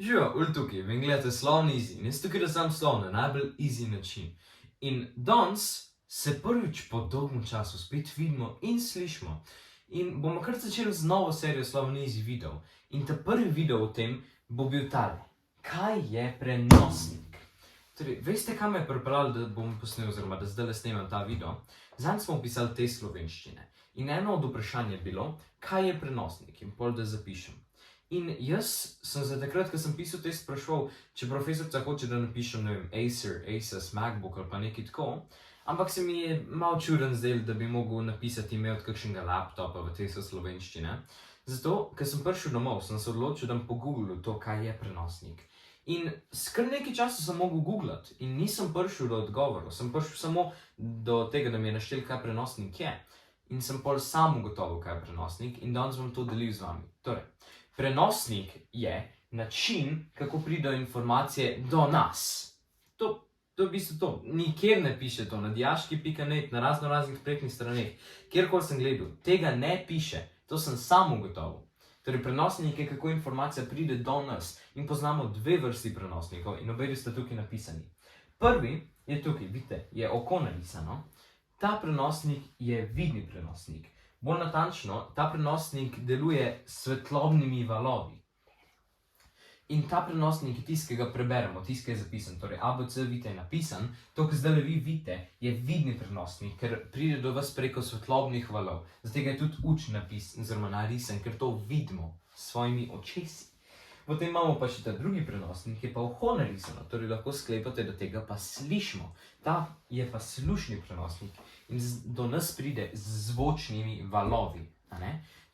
Živijo, ul tukaj, vi gledate Slovni easy in jaz tukaj razam slov na najbolj easy način. In danes se prvič po dolgem času spet vidimo in slišimo. In bomo kar začeli z novo serijo Slovni easy videov. In ta prvi video o tem bo bil tale. Kaj je prenosnik? Torej, veste, kaj me je pripravilo, da bom posnel, oziroma da zdaj snemam ta video? Zanj smo opisali test slovenščine. In eno od vprašanj je bilo, kaj je prenosnik? In pol da zapišem. In jaz sem za takrat, ko sem pisal test, spraševal, če profesorca hoče, da napišem, ne vem, Acer, Asus, MacBook ali pa nekaj tako. Ampak se mi je malo čuden zdel, da bi mogel napisati ime od kakšnega laptopa v testu slovenščine. Zato, ker sem prišel domov, sem se odločil, da bom pogooglil to, kaj je prenosnik. In kar nekaj časa sem mogel googlati in nisem prišel do odgovorov, sem prišel samo do tega, da mi je naštel, kaj prenosnik je. In sem pol sam ugotovil, kaj je prenosnik in danes bom to delil z vami. Torej, prenosnik je način, kako pridejo informacije do nas. To je v bistvu to. Nikjer ne piše to, na dijaški.net, na raznih spletnih straneh, kjerkoli sem gledal, tega ne piše. To sem sam ugotovil. Torej, prenosnik je, kako informacija pride do nas. In poznamo dve vrsti prenosnikov in obe sta tukaj napisani. Prvi je tukaj, vidite, je oko narisano. Ta prenosnik je vidni prenosnik. Bolj natančno, ta prenosnik deluje s svetlobnimi valovi. In ta prenosnik je tisti, ki ga preberemo, tisti, ki je zapisan. Torej, ABC, vidite, je napisan. To, kar zdaj vi vidite, je vidni prenosnik, ker pride do vas preko svetlobnih valov. Zato je tudi uč napisan, oziroma narisan, ker to vidimo s svojimi očesi. Potem imamo pa še ta drugi prenosnik, ki je pa uho narisano. Torej, lahko sklepate, da tega pa slišimo. Ta je pa slušni prenosnik in do nas pride z zvočnimi valovi.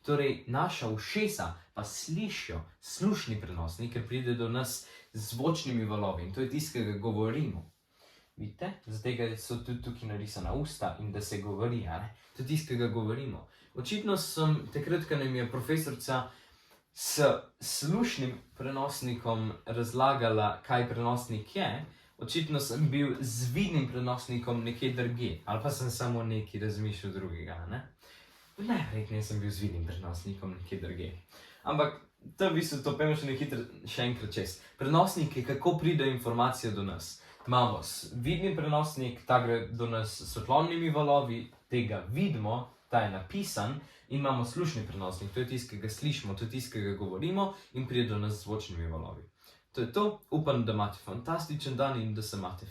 Torej, naša ušesa pa slišijo slušni prenosnik, ker pride do nas z zvočnimi valovi. In to je tisto, ki ga govorimo. Vidite? Zato so tudi tukaj narisana usta in da se govori. To je tisto, ki ga govorimo. Očitno sem takrat, ko nam je profesorica s slušnim prenosnikom razlagala, kaj prenosnik je, očitno sem bil z vidnim prenosnikom nekje drugje. Ali pa sem samo nekaj razmišljal drugega, Najverjetneje sem bil z vidnim prenosnikom nekje drugje. Ampak, to je v bistvu to, pojmo še enkrat čez. Prenosnik je, kako pride informacija do nas. Imamo vidni prenosnik, ta gre do nas s svetlobnimi valovi, tega vidimo, ta je napisan, in imamo slušni prenosnik, to je tisti, ki ga slišimo, to je tisti, ki ga govorimo in pride do nas z zvočnimi valovi. To je to, upam, da imate fantastičen dan in da se imate